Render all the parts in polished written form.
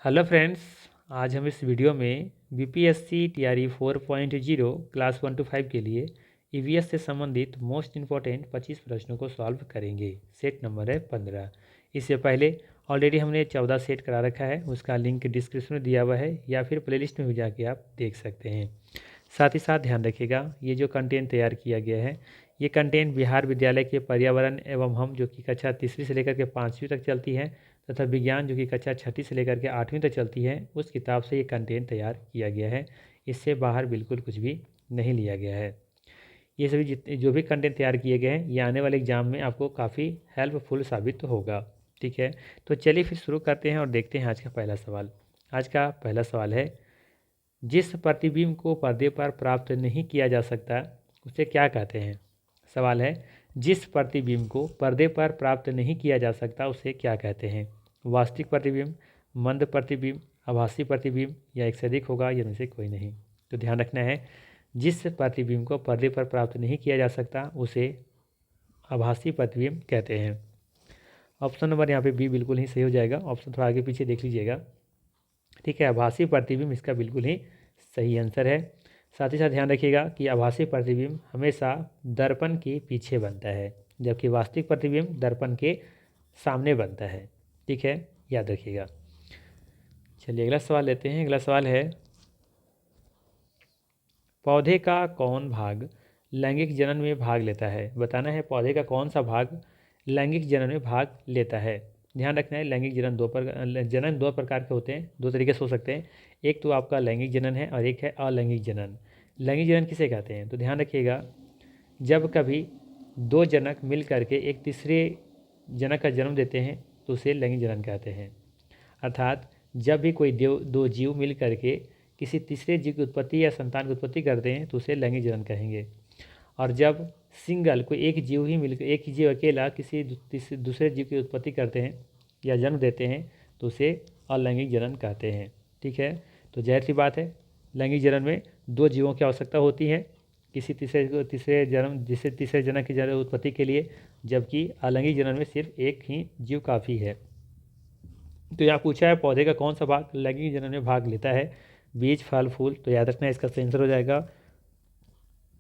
Hello friends. आज हम इस वीडियो में बीपीएससी टीआरई 4.0 क्लास 1 to 5 के लिए ईवीएस से संबंधित मोस्ट इंपॉर्टेंट 25 प्रश्नों को सॉल्व करेंगे। सेट नंबर है 15। इससे पहले ऑलरेडी हमने 14 सेट करा रखा है, उसका लिंक डिस्क्रिप्शन में दिया हुआ है या फिर प्लेलिस्ट में भी जाके आप देख सकते हैं। साथ ही साथ ध्यान रखिएगा, ये जो कंटेंट तैयार किया गया है ये कंटेंट बिहार विद्यालय के पर्यावरण एवं हम जो कि कक्षा तीसरी से लेकर के 5वीं तक चलती है तथा विज्ञान जो कि कक्षा छठी से लेकर के 8वीं तक चलती है उस किताब से ये कंटेंट तैयार किया गया है। इससे बाहर बिल्कुल कुछ भी नहीं लिया गया है। ये सभी जितने जो भी कंटेंट तैयार किए गए हैं ये आने वाले एग्जाम में आपको काफ़ी हेल्पफुल साबित होगा। ठीक है, तो चलिए फिर शुरू करते हैं और देखते हैं आज का पहला सवाल। आज का पहला सवाल है, जिस प्रतिबिंब को पर्दे पर प्राप्त नहीं किया जा सकता उसे क्या कहते हैं। सवाल है, जिस प्रतिबिंब को पर्दे पर प्राप्त नहीं किया जा सकता उसे क्या कहते हैं। वास्तविक प्रतिबिंब, मंद प्रतिबिंब, आभासी प्रतिबिंब या एक से अधिक होगा, या इनमें से कोई नहीं। तो ध्यान रखना है, जिस प्रतिबिंब को पर्दे पर प्राप्त नहीं किया जा सकता उसे आभासी प्रतिबिंब कहते हैं। ऑप्शन नंबर यहाँ पे बी बिल्कुल ही सही हो जाएगा। ऑप्शन थोड़ा आगे पीछे देख लीजिएगा। ठीक है, आभासी प्रतिबिंब इसका बिल्कुल ही सही आंसर है। साथ ही साथ ध्यान रखिएगा कि आभासी प्रतिबिंब हमेशा दर्पण के पीछे बनता है, जबकि वास्तविक प्रतिबिंब दर्पण के सामने बनता है। ठीक है, याद रखिएगा। चलिए अगला सवाल लेते हैं। अगला सवाल है, पौधे का कौन भाग लैंगिक जनन में भाग लेता है। बताना है पौधे का कौन सा भाग लैंगिक जनन में भाग लेता है। ध्यान रखना है, लैंगिक जनन दो प्रकार के होते हैं, दो तरीके से हो सकते हैं। एक तो आपका लैंगिक जनन है और एक है अलैंगिक जनन। लैंगिक जनन किसे कहते हैं, तो ध्यान रखिएगा, जब कभी दो जनक मिल करके एक तीसरे जनक का जन्म देते हैं तो उसे लैंगिक जनन कहते हैं। अर्थात जब भी कोई दो जीव मिल करके किसी तीसरे जीव की उत्पत्ति या संतान की उत्पत्ति करते हैं तो उसे लैंगिक जनन कहेंगे। और जब सिंगल कोई एक जीव ही मिलकर, एक ही जीव अकेला किसी दूसरे जीव की उत्पत्ति करते हैं या जन्म देते हैं तो उसे अलैंगिक जनन कहते हैं। ठीक है, तो जाहिर सी बात है, लैंगिक जनन में दो जीवों की आवश्यकता होती है किसी तीसरे जनक की उत्पत्ति के लिए, जबकि अलैंगिक जनन में सिर्फ एक ही जीव काफ़ी है। तो यहाँ पूछा है पौधे का कौन सा भाग लैंगिक जनन में भाग लेता है। बीज, फल, फूल। तो याद रखना है इसका सही आंसर हो जाएगा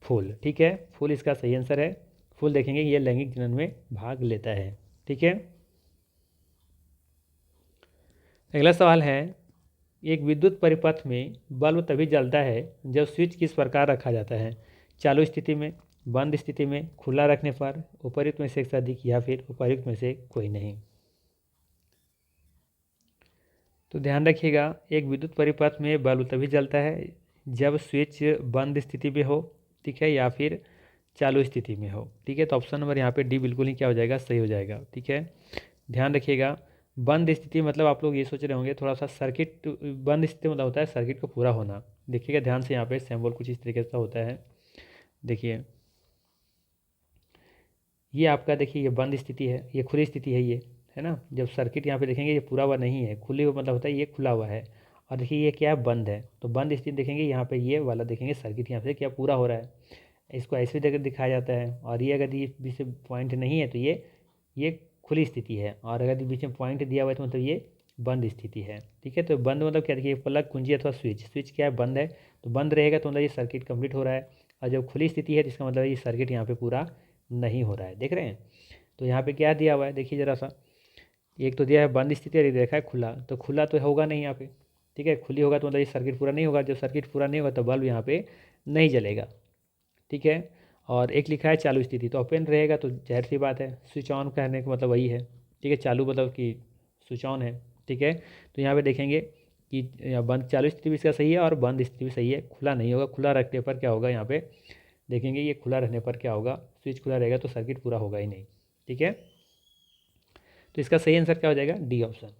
फूल। ठीक है, फूल इसका सही आंसर है। फूल देखेंगे ये लैंगिक जनन में भाग लेता है। ठीक है, अगला सवाल है, एक विद्युत परिपथ में बल्ब तभी जलता है जब स्विच किस प्रकार रखा जाता है। चालू स्थिति में, बंद स्थिति में, खुला रखने पर, उपर्युक्त में से एक से अधिक या फिर उपर्युक्त में से कोई नहीं। तो ध्यान रखिएगा, एक विद्युत परिपथ में बल्ब तभी जलता है जब स्विच बंद स्थिति में हो, ठीक है, या फिर चालू स्थिति में हो। ठीक है, तो ऑप्शन नंबर यहाँ पे डी बिल्कुल ही क्या हो जाएगा, सही हो जाएगा। ठीक है, ध्यान रखिएगा, बंद स्थिति मतलब आप लोग ये सोच रहे होंगे थोड़ा सा, सर्किट बंद स्थिति मतलब होता है सर्किट को पूरा होना। देखिएगा ध्यान से, यहाँ पे सिंबल कुछ इस तरीके से होता है। देखिए ये आपका, देखिए ये बंद स्थिति है, ये खुली स्थिति है, ये है ना। जब सर्किट यहाँ पे देखेंगे ये पूरा हुआ नहीं है, खुले हुआ मतलब होता है ये खुला हुआ है। और देखिए ये क्या है, बंद है। तो बंद स्थिति देखेंगे यहाँ पे ये वाला देखेंगे सर्किट यहाँ पे क्या पूरा हो रहा है, इसको ऐसे भी दिखाया जाता है। और ये अगर ये बीच में पॉइंट नहीं है तो ये खुली स्थिति है, और अगर बीच में पॉइंट दिया हुआ है तो मतलब ये बंद स्थिति है। ठीक है, तो बंद मतलब क्या, देखिए प्लग, कुंजी अथवा स्विच, स्विच क्या है, बंद है, तो बंद रहेगा तो मतलब ये सर्किट कंप्लीट हो रहा है। और जब खुली स्थिति है तो इसका मतलब ये सर्किट यहाँ पे पूरा नहीं हो रहा है। देख रहे हैं, तो यहाँ पे क्या दिया हुआ है, देखिए ज़रा सा, एक तो दिया है बंद स्थिति और एक देखा है खुला, तो खुला तो होगा नहीं यहाँ पे। ठीक है, खुली होगा तो मतलब ये सर्किट पूरा नहीं होगा, जब सर्किट पूरा नहीं होगा तो बल्ब यहाँ पे नहीं जलेगा। ठीक है, और एक लिखा है चालू स्थिति, तो ओपन रहेगा, तो जाहिर सी बात है स्विच ऑन कहने का मतलब वही है। ठीक है, चालू मतलब कि स्विच ऑन है। ठीक है, तो यहाँ पे देखेंगे कि बंद, चालू स्थिति भी इसका सही है और बंद स्थिति भी सही है, खुला नहीं होगा। खुला रखने पर क्या होगा, यहाँ पे देखेंगे ये खुला रहने पर क्या होगा, स्विच खुला रहेगा तो सर्किट पूरा होगा ही नहीं। ठीक है, तो इसका सही आंसर क्या हो जाएगा, डी ऑप्शन।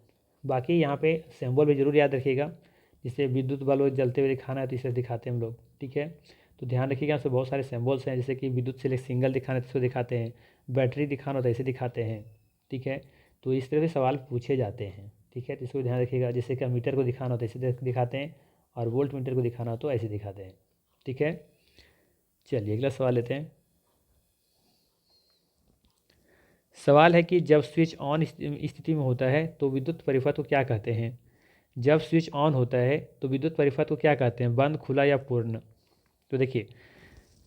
बाकी यहाँ पे सिंबल भी जरूर याद रखिएगा, जिससे विद्युत बल्ब जलते हुए दिखाना है तो इसे दिखाते हैं हम लोग। ठीक है, तो ध्यान रखिएगा, यहाँ से बहुत सारे सिंबल्स हैं, जैसे कि विद्युत से सिंगल दिखाना है तो इसको दिखाते हैं, बैटरी दिखाना होता है इसे दिखाते हैं। ठीक है, तो इस तरह से सवाल पूछे जाते हैं। ठीक है, तो इसको ध्यान रखिएगा, जैसे कि मीटर को दिखाना होता है इसे दिखाते हैं, और वोल्ट मीटर को दिखाना हो तो ऐसे दिखाते हैं। ठीक है, चलिए अगला सवाल लेते हैं। सवाल है कि जब स्विच ऑन स्थिति में होता है तो विद्युत परिपथ को क्या कहते हैं। जब स्विच ऑन होता है तो विद्युत परिपथ को क्या कहते हैं, बंद, खुला या पूर्ण। तो देखिए,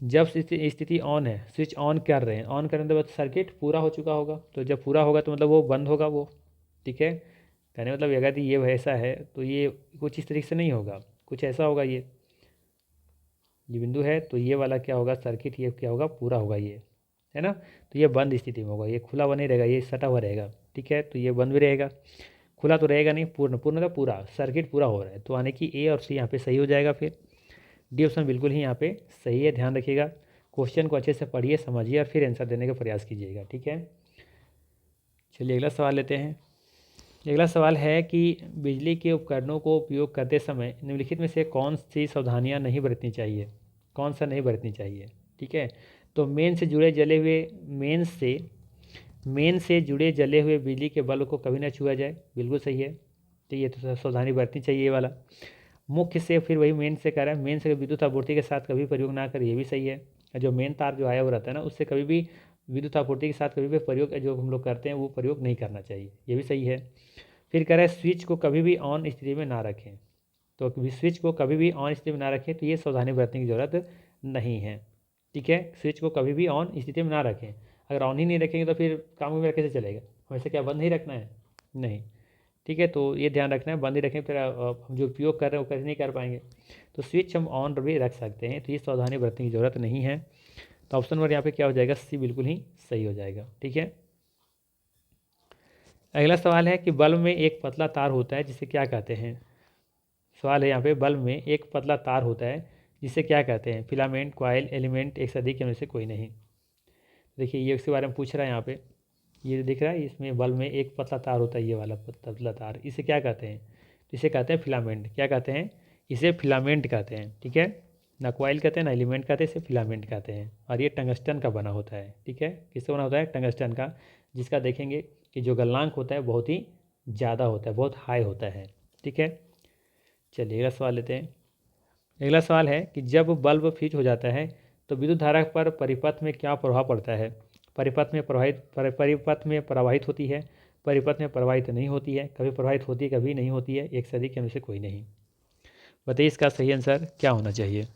जब स्थिति ऑन है, स्विच ऑन कर रहे हैं, ऑन करने के बाद सर्किट पूरा हो चुका होगा, तो जब पूरा होगा तो मतलब वो बंद होगा वो। ठीक है, कहने मतलब अगर ये वैसा है तो ये कुछ इस तरीके से नहीं होगा, कुछ ऐसा होगा। ये बिंदु है तो ये वाला क्या होगा, सर्किट ये क्या होगा, पूरा होगा ये, है ना। तो ये बंद स्थिति में होगा, ये खुला हुआ नहीं रहेगा, ये सटा हुआ रहेगा। ठीक है, तो ये बंद भी रहेगा, खुला तो रहेगा नहीं। पूर्ण, पूर्ण का पूरा, सर्किट पूरा हो रहा है, तो यानी कि ए और सी यहाँ पे सही हो जाएगा। फिर डी ऑप्शन बिल्कुल ही यहाँ पे सही है, ध्यान रखिएगा। क्वेश्चन को अच्छे से पढ़िए, समझिए और फिर आंसर देने का प्रयास कीजिएगा। ठीक है, चलिए अगला सवाल लेते हैं। अगला सवाल है कि बिजली के उपकरणों को उपयोग करते समय निम्नलिखित में से कौन सी सावधानियां नहीं बरतनी चाहिए, कौन सा नहीं बरतनी चाहिए। ठीक है, तो मेन से जुड़े जले हुए बिजली के बल्ब को कभी ना छुआ जाए, बिल्कुल सही है। तो ये तो सावधानी बरतनी चाहिए ये वाला। मुख्य से, फिर वही मेन से कह रहा है, मेन से विद्युत आपूर्ति के साथ कभी प्रयोग ना करें, ये भी सही है। जो मेन तार जो आया हुआ रहता है ना, उससे कभी भी विद्युत आपूर्ति के साथ कभी भी प्रयोग जो हम लोग करते हैं वो प्रयोग नहीं करना चाहिए, ये भी सही है। फिर कह रहा है स्विच को कभी भी ऑन स्थिति में ना रखें, तो स्विच को कभी भी ऑन स्थिति में ना रखें, तो ये सावधानी बरतने की ज़रूरत नहीं है। ठीक है, स्विच को कभी भी ऑन स्थिति में ना रखें, अगर ऑन ही नहीं रखेंगे तो फिर काम वगैरह कैसे चलेगा, वैसे क्या बंद नहीं रखना है, नहीं। ठीक है, तो ये ध्यान रखना है, बंद ही रखें फिर हम जो उपयोग कर रहे हैं वो कैसे नहीं कर पाएंगे। तो स्विच हम ऑन भी रख सकते हैं, तो ये सावधानी बरतने की ज़रूरत नहीं है। तो ऑप्शन नंबर यहाँ पे क्या हो जाएगा, सी बिल्कुल ही सही हो जाएगा। ठीक है, अगला सवाल है कि बल्ब में एक पतला तार होता है जिसे क्या कहते हैं। सवाल है यहाँ पे, बल्ब में एक पतला तार होता है जिसे क्या कहते हैं, फिलामेंट, कॉइल, एलिमेंट, एक से अधिक में से कोई नहीं। देखिए ये इसके बारे में पूछ रहा है यहाँ पे, ये दिख रहा है, इसमें बल्ब में एक पतला तार होता है, ये वाला पतला तार, इसे क्या कहते हैं, तो इसे कहते हैं फिलामेंट। क्या कहते हैं, इसे फिलामेंट कहते हैं। ठीक है, ना कॉइल कहते हैं ना एलिमेंट कहते हैं, इसे फिलामेंट कहते हैं। और ये टंगस्टन का बना होता है। ठीक है, किससे बना होता है, टंगस्टन का, जिसका देखेंगे कि जो गलनांक होता है बहुत ही ज़्यादा होता है, बहुत हाई होता है। ठीक है, चलिए अगला सवाल लेते हैं। अगला सवाल है कि जब बल्ब फ्यूज हो जाता है तो विद्युत धारा पर परिपथ में क्या प्रभाव पड़ता है। परिपथ में प्रवाहित होती है, परिपथ में प्रवाहित नहीं होती है, कभी प्रवाहित होती है कभी नहीं होती है, एक से अधिक में से कोई नहीं। बताइए इसका सही आंसर क्या होना चाहिए।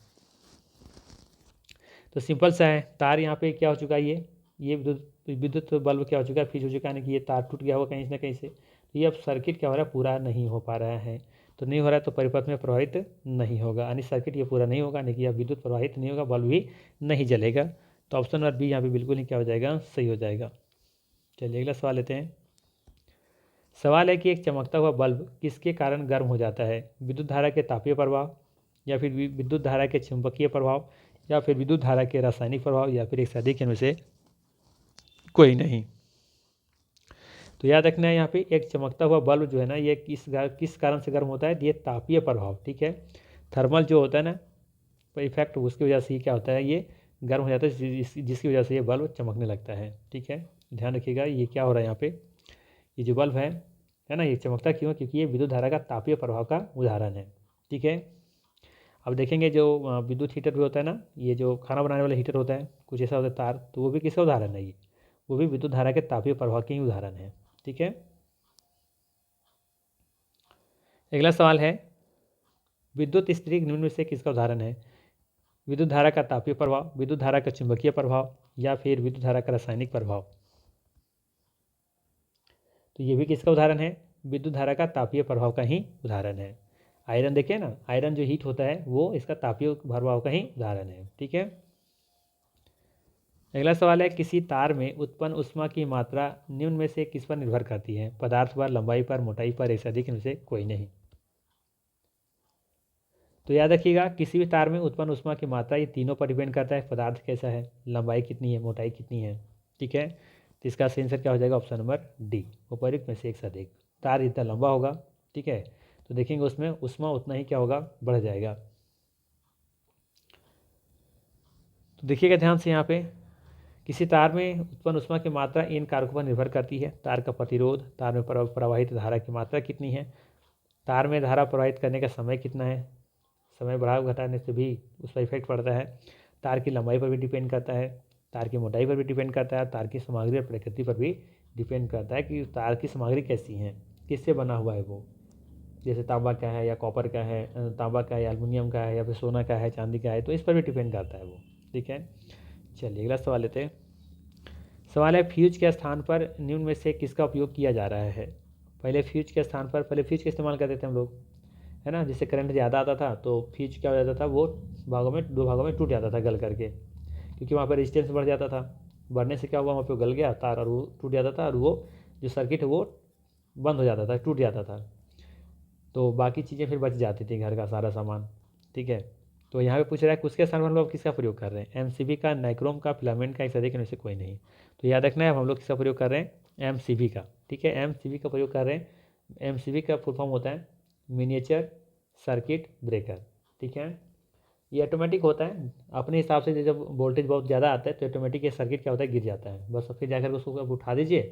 तो सिंपल सा है, तार यहाँ पे क्या हो चुका है, ये विद्युत बल्ब क्या हो चुका है, फ्यूज हो चुका है, कि ये तार टूट गया होगा कहीं ना कहीं से, तो ये अब सर्किट क्या हो रहा है, पूरा नहीं हो पा रहा है। तो नहीं हो रहा है तो परिपथ में प्रवाहित नहीं होगा, यानी सर्किट ये पूरा नहीं होगा, यानी कि अब विद्युत प्रवाहित नहीं होगा, बल्ब भी नहीं जलेगा। तो ऑप्शन नंबर बी यहाँ पे बिल्कुल ही क्या हो जाएगा, सही हो जाएगा। चलिए अगला सवाल लेते हैं। सवाल है कि एक चमकता हुआ बल्ब किसके कारण गर्म हो जाता है, विद्युत धारा के तापीय प्रभाव, या फिर विद्युत धारा के चुंबकीय प्रभाव, या फिर विद्युत धारा के रासायनिक प्रभाव, या फिर एक से अधिक इनमें से कोई नहीं। तो याद रखना है यहाँ पे, एक चमकता हुआ बल्ब जो है ना, ये किस कारण से गर्म होता है, ये तापीय प्रभाव। ठीक है, थर्मल जो होता है ना इफेक्ट, उसकी वजह से क्या होता है, ये गर्म हो जाता है, जिसकी वजह से ये बल्ब चमकने लगता है। ठीक है, ध्यान रखिएगा, ये क्या हो रहा है यहाँ पे, ये जो बल्ब है ना, ये चमकता क्यों है, क्योंकि ये विद्युत धारा का तापीय प्रभाव का उदाहरण है। ठीक है, अब देखेंगे जो विद्युत हीटर भी होता है ना, ये जो खाना बनाने वाला हीटर होता है, कुछ ऐसा होता है तार, तो वो भी किसका उदाहरण है, ये वो भी विद्युत धारा के तापीय प्रभाव के ही उदाहरण है। ठीक है, अगला सवाल है, विद्युत स्त्री निम्न में से किसका उदाहरण है, विद्युत धारा का तापीय प्रभाव, विद्युत धारा का चुंबकीय प्रभाव, या फिर विद्युत धारा का रासायनिक प्रभाव। तो ये भी किसका उदाहरण है, विद्युत धारा का तापीय प्रभाव का ही उदाहरण है। आयरन देखिए ना, आयरन जो हीट होता है वो इसका तापीय प्रभाव का ही उदाहरण है। ठीक है, अगला सवाल है, किसी तार में उत्पन्न ऊष्मा की मात्रा निम्न में से किस पर निर्भर करती है, पदार्थ पर, लंबाई पर, मोटाई पर, एक से अधिक इनमें से कोई नहीं। तो याद रखिएगा, किसी भी तार में उत्पन्न ऊष्मा की मात्रा ये तीनों पर डिपेंड करता है, पदार्थ कैसा है, लंबाई कितनी है, मोटाई कितनी है। ठीक है, तो इसका सही आंसर क्या हो जाएगा, ऑप्शन नंबर डी, उपर्युक्त में से एक से अधिक। तार जितना लंबा होगा, ठीक है, तो देखेंगे उसमें ऊष्मा उतना ही क्या होगा, बढ़ जाएगा। तो देखिएगा ध्यान से यहाँ पे, किसी तार में उत्पन्न ऊष्मा की मात्रा इन कारकों पर निर्भर करती है, तार का प्रतिरोध, तार में प्रवाहित धारा की मात्रा कितनी है, तार में धारा प्रवाहित करने का समय कितना है, समय बढ़ाव घटाने से भी उस पर इफेक्ट पड़ता है, तार की लंबाई पर भी डिपेंड करता है, तार की मोटाई पर भी डिपेंड करता है, तार की सामग्री और प्रकृति पर भी डिपेंड करता है कि तार की सामग्री कैसी है, किससे बना हुआ है वो। जैसे तांबा का है या कॉपर का है, तांबा का है या एल्युमिनियम का है या फिर सोना का है, चांदी का है, तो इस पर भी डिपेंड करता है वो। ठीक है, चलिए अगला सवाल लेते हैं। सवाल है, फ्यूज के स्थान पर निम्न में से किसका उपयोग किया जा रहा है। पहले फ्यूज के स्थान पर पहले फ्यूज का इस्तेमाल करते थे हम लोग, है ना। जिससे करंट ज़्यादा आता था तो फ्यूज क्या हो जाता था, वो दो भागों में टूट जाता था गल करके, क्योंकि वहाँ पर रेजिस्टेंस बढ़ जाता था। बढ़ने से क्या हुआ, वहाँ पर गल गया तार और वो टूट जाता था, और वो जो सर्किट है वो बंद हो जाता था, टूट जाता था। तो बाकी चीज़ें फिर बच जाती थी, घर का सारा सामान। ठीक है, तो यहाँ पे पूछ रहा है किसके स्थान पर हम लोग किसका प्रयोग कर रहे हैं, एमसीबी का, नाइक्रोम का, फिलामेंट का, एक से अधिक इनमें से कोई नहीं। तो याद रखना है अब हम लोग किसका प्रयोग कर रहे हैं, एमसीबी का। ठीक है, एमसीबी का प्रयोग कर रहे हैं। एमसीबी का फुल फॉर्म होता है मिनिएचर सर्किट ब्रेकर। ठीक है, ये ऑटोमेटिक होता है अपने हिसाब से। जब वोल्टेज बहुत ज़्यादा आता है तो ऑटोमेटिक ये सर्किट क्या होता है, गिर जाता है बस। फिर जाकर उसको आप उठा दीजिए,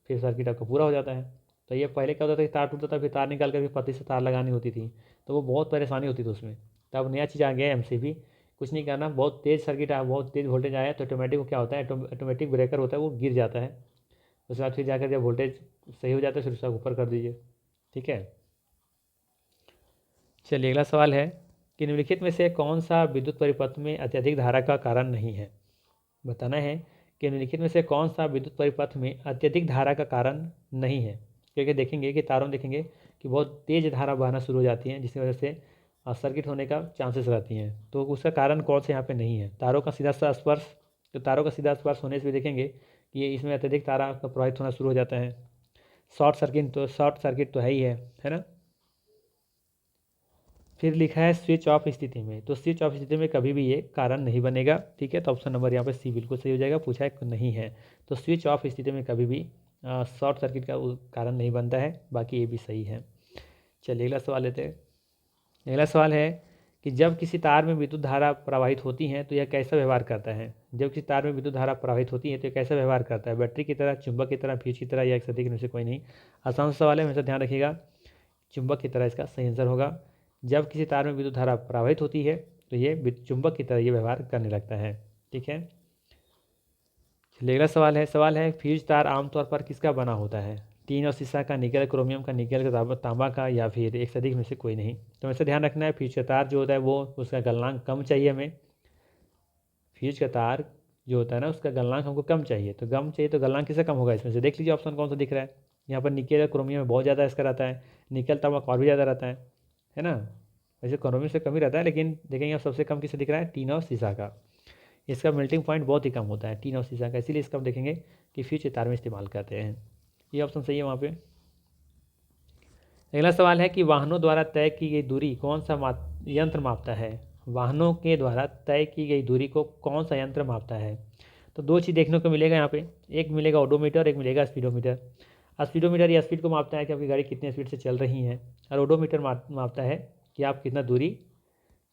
फिर सर्किट आपका पूरा हो जाता है। तो ये पहले क्या होता था कि तार टूटता था, फिर तार निकाल कर फिर पत्ती से तार लगानी होती थी, तो वो बहुत परेशानी होती थी उसमें। तो अब नया चीज़ आ गया है एमसीबी। कुछ नहीं करना, बहुत तेज़ सर्किट आया, बहुत तेज़ वोल्टेज आया तो ऑटोमेटिक क्या होता है, ऑटोमेटिक ब्रेकर होता है, वो गिर जाता है। उसके बाद फिर जाकर जब वोल्टेज सही हो जाता है फिर उसका ऊपर कर दीजिए। ठीक है, चलिए अगला सवाल है कि निम्नलिखित में से कौन सा विद्युत परिपथ में अत्यधिक धारा का कारण नहीं है। बताना है कि निम्नलिखित में से कौन सा विद्युत परिपथ में अत्यधिक धारा का कारण नहीं है। क्योंकि देखेंगे कि तारों देखेंगे कि बहुत तेज़ धारा बहना शुरू हो जाती है, जिसकी वजह से सर्किट होने का चांसेस रहती हैं। तो उसका कारण कौन से यहाँ पे नहीं है, तारों का सीधा सा स्पर्श। तो तारों का सीधा स्पर्श होने से भी देखेंगे कि ये इसमें अत्यधिक तारा का प्रवाहित होना शुरू हो जाता है। शॉर्ट सर्किट तो है ही है ना। फिर लिखा है स्विच ऑफ स्थिति में, तो स्विच ऑफ स्थिति में कभी भी ये कारण नहीं बनेगा। ठीक है, तो ऑप्शन नंबर यहाँ पे सी बिल्कुल सही हो जाएगा। पूछा है नहीं है, तो स्विच ऑफ स्थिति में कभी भी शॉर्ट सर्किट का कारण नहीं बनता है। बाकी ये भी सही है। चलिए अगला सवाल लेते हैं। अगला सवाल है कि जब किसी तार में विद्युत धारा प्रवाहित होती है तो यह कैसा व्यवहार करता है। जब किसी तार में विद्युत धारा प्रवाहित होती है तो यह कैसा व्यवहार करता है, बैटरी की तरह, चुंबक की तरह, फ्यूज की तरह, या एक से अधिक इनमें से कोई नहीं। आसान सा सवाल है, हमेशा ध्यान रखिएगा, चुंबक की तरह इसका सही आंसर होगा। जब किसी तार में विद्युत धारा प्रवाहित होती है तो ये चुंबक की तरह ये व्यवहार करने लगता है। ठीक है, चलिए अगला सवाल है फ्यूज तार आमतौर पर किसका बना होता है। टीन और शीशा का, निकल क्रोमियम का, निकल का, तांबा का, या फिर एक से अधिक में से कोई नहीं। तो हमेशा ध्यान रखना है फ्यूज का तार जो होता है वो उसका गलनांक कम चाहिए हमें। फ्यूज का तार जो होता है ना उसका गलनांक हमको कम चाहिए, तो कम चाहिए तो गलनांक किससे कम होगा, इसमें से देख लीजिए ऑप्शन कौन सा दिख रहा है। यहाँ पर निकल क्रोमियम में बहुत ज़्यादा इसका रहता है, निकल तांबा और भी ज़्यादा रहता है ना। वैसे क्रोमियम से कम ही रहता है, लेकिन देखेंगे अब सबसे कम किसे दिख रहा है, टीन और शीशा का। इसका मेल्टिंग पॉइंट बहुत ही कम होता है टीन और शीशा का, इसीलिए इसका हम देखेंगे कि फ्यूज के तार में इस्तेमाल करते हैं। ये ऑप्शन सही है वहाँ पे। अगला सवाल है कि वाहनों द्वारा तय की गई दूरी कौन सा यंत्र मापता है। वाहनों के द्वारा तय की गई दूरी को कौन सा यंत्र मापता है। तो दो चीज़ देखने को मिलेगा यहाँ पे, एक मिलेगा ओडोमीटर, एक मिलेगा स्पीडोमीटर। स्पीडोमीटर या स्पीड को मापता है कि आपकी गाड़ी कितनी स्पीड से चल रही है, और ओडोमीटर मापता है कि आप कितना दूरी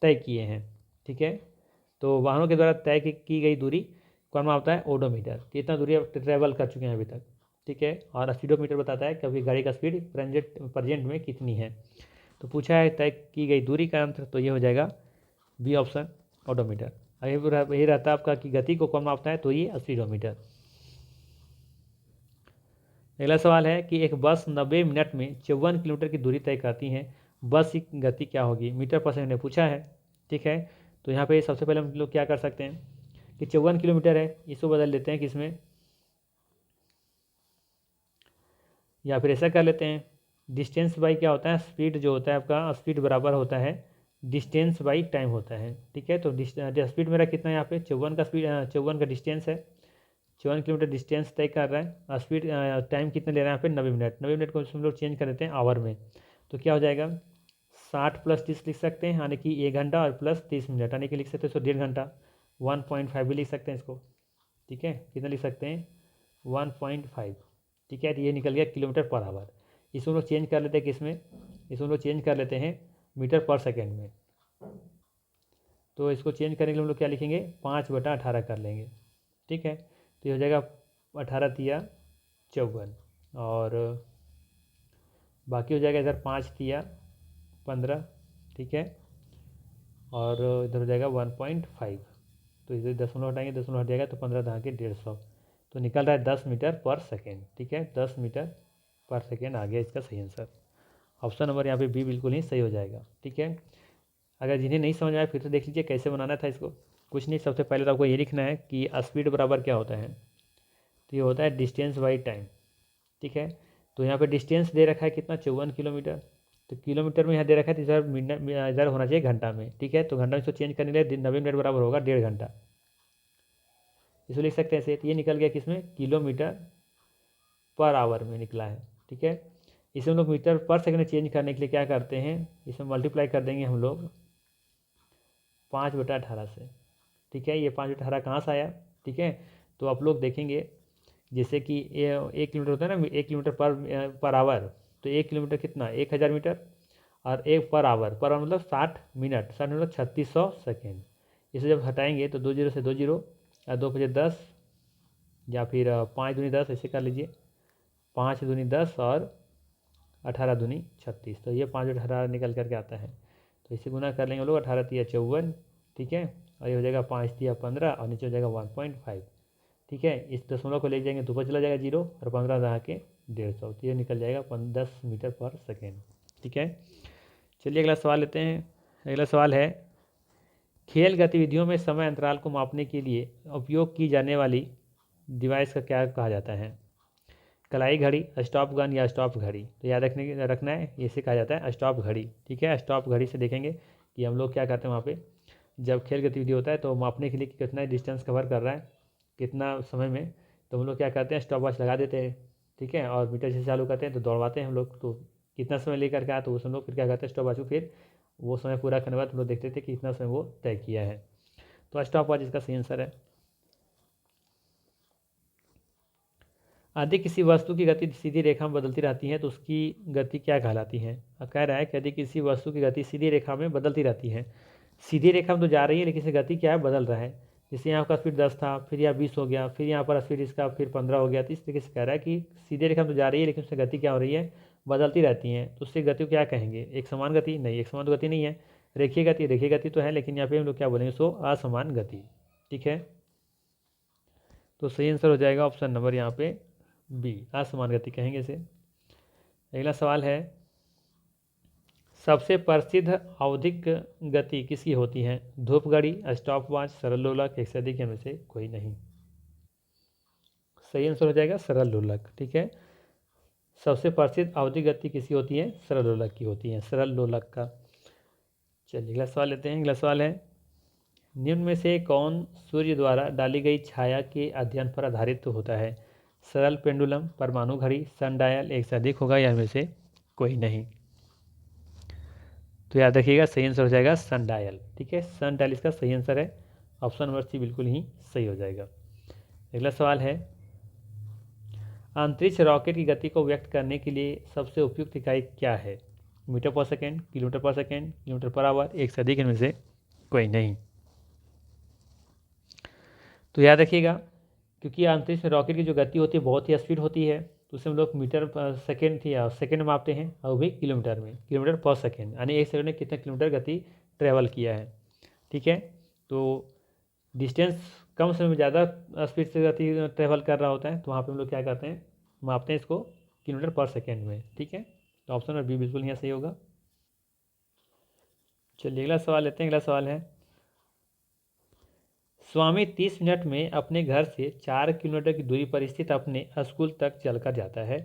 तय किए हैं। ठीक है, तो वाहनों के द्वारा तय की गई दूरी कौन मापता है, ओडोमीटर, कितना दूरी आप ट्रैवल कर चुके हैं अभी तक। ठीक है, और स्पीडोमीटर बताता है कि अभी गाड़ी का स्पीड प्रेजेंट में कितनी है। तो पूछा है तय की गई दूरी का आंसर, तो ये हो जाएगा बी ऑप्शन, ओडोमीटर। यही रहता है आपका कि गति को कौन मापता है, तो ये स्पीडोमीटर। अगला सवाल है कि एक बस 90 मिनट में 54 किलोमीटर की दूरी तय करती है, बस की गति क्या होगी, मीटर पर सेकंड में पूछा है। ठीक है, तो यहाँ पे सबसे पहले हम लोग क्या कर सकते हैं कि 54 किलोमीटर है, इसको बदल देते हैं किसमें, या फिर ऐसा कर लेते हैं डिस्टेंस बाई क्या होता है, स्पीड जो होता है आपका, स्पीड बराबर होता है डिस्टेंस बाई टाइम होता है। ठीक है, तो स्पीड मेरा कितना है यहाँ पे 54 का स्पीड, 54 का डिस्टेंस है, 54 किलोमीटर डिस्टेंस तय कर रहा है। और स्पीड टाइम कितना ले रहा है यहाँ पे 90 मिनट, 90 मिनट को हम लोग चेंज कर देते हैं आवर में। तो क्या हो जाएगा 60 + 30 लिख सकते हैं, यानी कि 1 घंटा, और प्लस 30 मिनट यानी कि लिख सकते हैं इसको 1.5 घंटा। 1.5 भी लिख सकते हैं इसको। ठीक है, कितना लिख सकते हैं 1.5। ठीक है, तो ये निकल गया किलोमीटर पर आवर। इसको हम लोग चेंज कर लेते हैं किसमें, इसको हम लोग चेंज कर लेते हैं मीटर पर सेकेंड में। तो इसको चेंज करने के लिए हम लोग क्या लिखेंगे 5/18 कर लेंगे। ठीक है, तो ये हो जाएगा 18 तिया 54, और बाकी हो जाएगा इधर 5 तिया 15। ठीक है, और इधर हो जाएगा 1.5, तो इधर दशमलव हटाएंगे, दशमलव हट जाएगा तो 15 दहा के 150, तो निकल रहा है 10 मीटर पर सेकेंड। ठीक है, 10 मीटर पर सेकेंड आ गया इसका सही आंसर। ऑप्शन नंबर यहाँ पे बी बिल्कुल ही सही हो जाएगा। ठीक है, अगर जिन्हें नहीं समझ आया फिर तो देख लीजिए कैसे बनाना था इसको। कुछ नहीं, सबसे पहले तो आपको ये लिखना है कि स्पीड बराबर क्या होता है, तो ये होता है डिस्टेंस बाई टाइम। ठीक है, तो यहाँ पे डिस्टेंस दे रखा है कितना, 54 किलोमीटर। तो किलोमीटर में यहाँ दे रखा है तो इधर मिनट, इधर होना चाहिए घंटा में। ठीक है, तो घंटा में इसको चेंज करने के लिए 90 मिनट बराबर होगा 1.5 घंटा। इसको लिख सकते हैं ऐसे, तो ये निकल गया किसमें, किलोमीटर पर आवर में निकला है। ठीक है, इसे हम लोग मीटर पर सेकंड में चेंज करने के लिए क्या करते हैं, इसमें मल्टीप्लाई कर देंगे हम लोग 5/18 से। ठीक है, ये 5/18 कहाँ से आया। ठीक है, तो आप लोग देखेंगे जैसे कि 1 किलोमीटर होता है ना, 1 किलोमीटर पर आवर, तो 1 किलोमीटर कितना, 1000 मीटर। और एक पर आवर मतलब 60 मिनट, 60 मतलब 3600 सेकेंड। इसे जब हटाएंगे तो 2 जीरो से 2 जीरो, और 2×5 = 10, या फिर 5×2 = 10, ऐसे कर लीजिए। 5×2 = 10 और 18×2 = 36, तो ये 5/18 निकल करके आता है। तो इसे गुना कर लेंगे हम लोग, 18×3 = 54। ठीक है, और ये हो जाएगा 5×3 = 15, और नीचे हो जाएगा 1.5। ठीक है, इस दशमलव को ले जाएंगे तो ऊपर चला जाएगा 0, और 15 रहा के 150, तो ये निकल जाएगा 10 मीटर पर सेकेंड। ठीक है, चलिए अगला सवाल लेते हैं। अगला सवाल है, खेल गतिविधियों में समय अंतराल को मापने के लिए उपयोग की जाने वाली डिवाइस का क्या कहा जाता है। कलाई घड़ी, स्टॉप गन या स्टॉप घड़ी। तो याद रखना है, इसे कहा जाता है स्टॉप घड़ी। ठीक है, स्टॉप घड़ी से देखेंगे कि हम लोग क्या करते हैं वहाँ पे, जब खेल गतिविधि होता है तो मापने के लिए कि कितना डिस्टेंस कवर कर रहा है कितना समय में, तो हम लोग क्या करते हैं, स्टॉप वॉच लगा देते हैं। ठीक है, और मीटर से चालू करते हैं तो दौड़वाते हैं हम लोग, तो कितना समय लेकर के आए तो उस हम लोग फिर क्या करते हैं, स्टॉप वॉच को फिर वो समय पूरा करने के बाद हम लोग देखते थे कि कितना समय वो तय किया है। तो स्टॉप वॉच इसका सही आंसर है। यदि किसी वस्तु की गति सीधी रेखा में बदलती रहती है तो उसकी गति क्या कहलाती है। अब कह रहा है कि यदि किसी वस्तु की गति सीधी रेखा में बदलती रहती है, सीधी रेखा में तो जा रही है लेकिन इसकी गति क्या है, बदल रहा है। जैसे यहाँ का स्पीड 10 था, फिर यहाँ 20 हो गया, फिर यहाँ पर स्पीड इसका फिर 15 हो गया। तो इस तरीके से कह रहा है कि सीधे रेखा में तो जा रही है लेकिन उसकी गति क्या हो रही है, बदलती रहती है। तो उससे गति को क्या कहेंगे, एक समान गति नहीं, एक समान गति नहीं है, रेखीय गति, रेखीय गति तो है लेकिन यहाँ पे हम लोग क्या बोलेंगे, सो असमान गति। ठीक है, तो सही आंसर हो जाएगा ऑप्शन नंबर यहाँ पे बी, असमान गति कहेंगे इसे। अगला सवाल है, सबसे प्रसिद्ध आवधिक गति किसकी होती है। धूप घड़ी, स्टॉप वॉच, सरल लोलक, एक से अधिक में से कोई नहीं। सही आंसर हो जाएगा सरल लोलक। ठीक है, सबसे प्रसिद्ध आवधिक गति किसकी होती है, सरल लोलक की होती है, सरल लोलक का। चलिए अगला सवाल लेते हैं। अगला सवाल है, निम्न में से कौन सूर्य द्वारा डाली गई छाया के अध्ययन पर आधारित होता है। सरल पेंडुलम, परमाणु घड़ी, सन डायल, एक से अधिक होगा या में से कोई नहीं। तो याद रखिएगा सही आंसर हो जाएगा सन डायल। ठीक है, सन डायल इसका सही आंसर है, ऑप्शन नंबर सी बिल्कुल ही सही हो जाएगा। अगला सवाल है, अंतरिक्ष रॉकेट की गति को व्यक्त करने के लिए सबसे उपयुक्त इकाई क्या है। मीटर पर सेकेंड, किलोमीटर पर सेकेंड, किलोमीटर पर आवर, एक से अधिक इनमें से कोई नहीं। तो याद रखिएगा, क्योंकि अंतरिक्ष में रॉकेट की जो गति होती है बहुत ही स्पीड होती है, तो उसे हम लोग मीटर पर सेकेंड थी या सेकेंड में मापते हैं, और वो भी किलोमीटर में, किलोमीटर पर सेकेंड, यानी एक सेकंड में कितना किलोमीटर गति ट्रैवल किया है। ठीक है, तो डिस्टेंस कम समय में ज़्यादा स्पीड से गति ट्रैवल कर रहा होता है, तो वहाँ पे हम लोग क्या करते हैं, मापते हैं इसको किलोमीटर पर सेकेंड में। ठीक है, तो ऑप्शन नंबर बी बिल्कुल यहाँ सही होगा। चलिए अगला सवाल लेते हैं। अगला सवाल है, स्वामी 30 मिनट में अपने घर से 4 किलोमीटर की दूरी पर स्थित अपने स्कूल तक चलकर जाता है।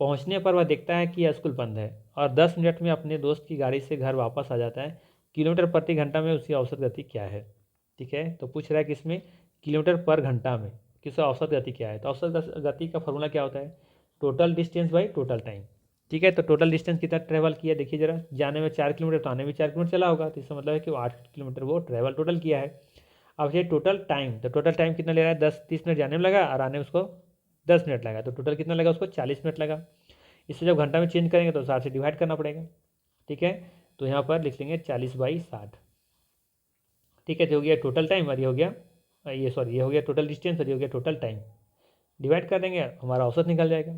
पहुंचने पर वह देखता है कि यह स्कूल बंद है, और 10 मिनट में अपने दोस्त की गाड़ी से घर वापस आ जाता है। किलोमीटर प्रति घंटा में उसकी औसत गति क्या है। ठीक है, तो पूछ रहा है कि इसमें किलोमीटर पर घंटा में किसका औसत गति क्या है। तो औसत गति का फॉर्मूला क्या होता है, total distance by total time. ठीक है, तो टोटल डिस्टेंस कितना ट्रैवल किया देखिए जरा, जाने में 4 किलोमीटर तो आने में 4 किलोमीटर चला होगा, तो इसका मतलब है कि वो 8 किलोमीटर वो ट्रैवल टोटल किया है। अब ये टोटल टाइम, तो टोटल टाइम कितना ले रहा है, 10-30 मिनट जाने में लगा और आने में उसको 10 मिनट लगा, तो टोटल कितना लगा उसको 40 मिनट लगा। इसे जब घंटा में चेंज करेंगे तो 60 से डिवाइड करना पड़ेगा। ठीक है, तो यहाँ पर लिख लेंगे 40/60। ठीक है, तो हो गया टोटल टाइम और ये हो गया ये सॉरी ये हो गया टोटल डिस्टेंस और ये हो गया टोटल टाइम। डिवाइड कर देंगे हमारा औसत निकल जाएगा।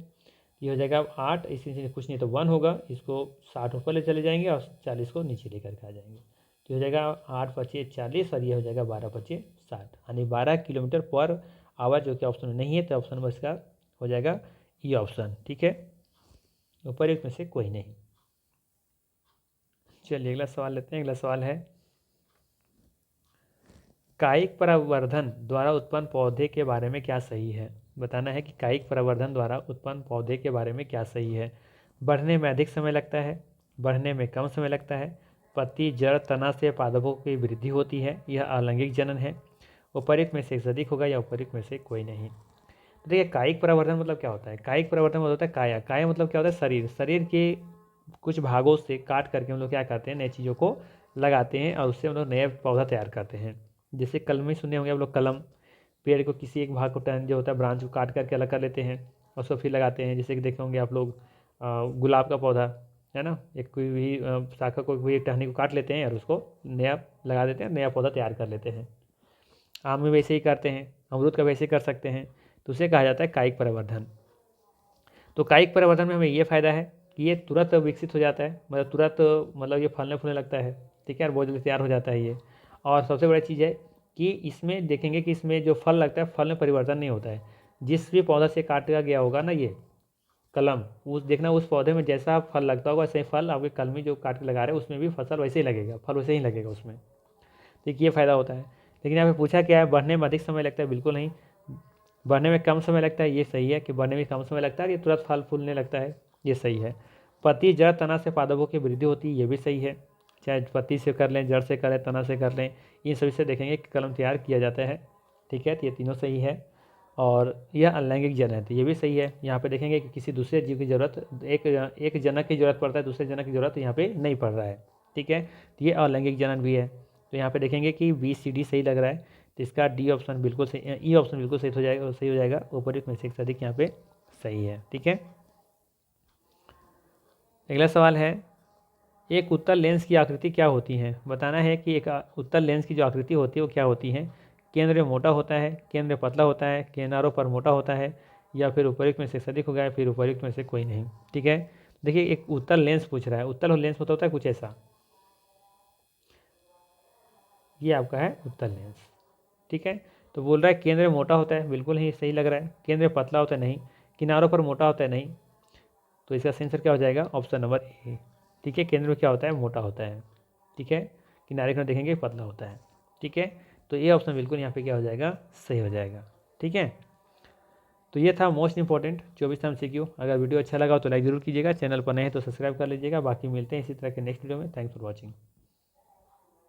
ये हो जाएगा 8, इसी कुछ नहीं तो 1 होगा, इसको 60 ऊपर ले चले जाएंगे और 40 को नीचे लेकर के आ जाएंगे, तो हो जाएगा 8×5 = 40 और ये हो जाएगा 12×5 = 60, यानी 12 किलोमीटर पर आवर, जो कि ऑप्शन में नहीं है, तो ऑप्शन नंबर इसका हो जाएगा ई ऑप्शन। ठीक है, ऊपर एक में से कोई नहीं। चलिए अगला सवाल लेते हैं। अगला सवाल है, कायिक प्रवर्धन द्वारा उत्पन्न पौधे के बारे में क्या सही है। बताना है कि कायिक प्रवर्धन द्वारा उत्पन्न पौधे के बारे में क्या सही है। बढ़ने में अधिक समय लगता है, बढ़ने में कम समय लगता है, पत्ती जड़ तना से पादपों की वृद्धि होती है, यह अलैंगिक जनन है, उपयुक्त में से अधिक होगा या उपयुक्त में से कोई नहीं। तो देखिए कायिक प्रवर्धन मतलब क्या होता है। कायिक प्रवर्धन मतलब होता है काया। काया मतलब क्या होता है, शरीर। शरीर के कुछ भागों से काट करके हम लोग क्या करते हैं, नई चीज़ों को लगाते हैं और उससे हम लोग नया पौधा तैयार करते हैं। जैसे कलम ही सुने होंगे आप लोग, कलम। पेड़ को किसी एक भाग को टहन जो होता है ब्रांच को काट करके अलग कर लेते हैं और उसको फिर लगाते हैं। जैसे कि देखे होंगे आप लोग गुलाब का पौधा है ना, एक कोई भी शाखा को कोई एक टहनी को काट लेते हैं और उसको नया लगा देते हैं, नया पौधा तैयार कर लेते हैं। आम में वैसे ही करते हैं, अमरूद का वैसे ही कर सकते हैं। तो उसे कहा जाता है कायिक प्रवर्धन। तो कायिक प्रवर्धन में हमें ये फ़ायदा है कि ये तुरंत विकसित हो जाता है, मतलब तुरंत मतलब ये फलने फूलने लगता है, ठीक है, और बहुत जल्दी तैयार हो जाता है ये। और सबसे बड़ी चीज़ है कि इसमें देखेंगे कि इसमें जो फल लगता है, फल में परिवर्तन नहीं होता है। जिस भी पौधा से काटा गया होगा ना ये कलम, उस देखना उस पौधे में जैसा फल लगता होगा वैसे ही फल आपके कलमी जो काट के लगा रहे हैं उसमें भी फसल वैसे ही लगेगा, फल वैसे ही लगेगा उसमें। ठीक, ये फ़ायदा होता है। लेकिन यहाँ पे पूछा क्या है, बढ़ने में अधिक समय लगता है, बिल्कुल नहीं। बढ़ने में कम समय लगता है, ये सही है कि बढ़ने में कम समय लगता है, ये तुरंत फल फूलने लगता है, ये सही है। पत्ती जड़ तना से पादपों की वृद्धि होती है, ये भी सही है। चाहे पत्ती से कर लें, जड़ से करें, तना से कर लें, इन सभी से देखेंगे कि कलम तैयार किया जाता है। ठीक है, तो ये तीनों सही है। और यह अलैंगिक जनन है, तो ये भी सही है। यहाँ पे देखेंगे कि किसी दूसरे जीव की ज़रूरत, एक जनक की ज़रूरत पड़ता है, दूसरे जनक की ज़रूरत यहाँ पे नहीं पड़ रहा है। ठीक है, तो ये अलैंगिक जनन भी है। तो यहाँ पे देखेंगे कि बी सी डी सही लग रहा है, तो इसका डी ऑप्शन बिल्कुल सही, ई ऑप्शन बिल्कुल सही हो जाएगा, सही हो जाएगा। उपयुक्त में से अधिक यहाँ पे सही है। ठीक है, अगला सवाल है, एक उत्तल लेंस की आकृति क्या होती है। बताना है कि एक उत्तल लेंस की जो आकृति होती है वो क्या होती है। केंद्र में मोटा होता है, केंद्र में पतला होता है, किनारों पर मोटा होता है, या फिर उपयुक्त में से अधिक हो गया, फिर उपयुक्त में से कोई नहीं। ठीक है, देखिए एक उत्तल लेंस पूछ रहा है। उत्तल लेंस होता है कुछ ऐसा, ये आपका है उत्तल लेंस। ठीक है, तो बोल रहा है केंद्र में मोटा होता है, बिल्कुल ही सही लग रहा है। केंद्र में पतला होता है, नहीं। किनारों पर मोटा होता है, नहीं। तो इसका आंसर क्या हो जाएगा, ऑप्शन नंबर ए। ठीक है, केंद्र में क्या होता है, मोटा होता है। ठीक है, किनारे का देखेंगे पतला होता है। ठीक है, तो ये ऑप्शन बिल्कुल यहाँ पे क्या हो जाएगा, सही हो जाएगा। ठीक है, तो ये था मोस्ट इंपॉर्टेंट 24 MCQ। अगर वीडियो अच्छा लगा हो तो लाइक जरूर कीजिएगा, चैनल पर नए हैं तो सब्सक्राइब कर लीजिएगा। बाकी मिलते हैं इसी तरह के नेक्स्ट वीडियो में। Thanks for watching.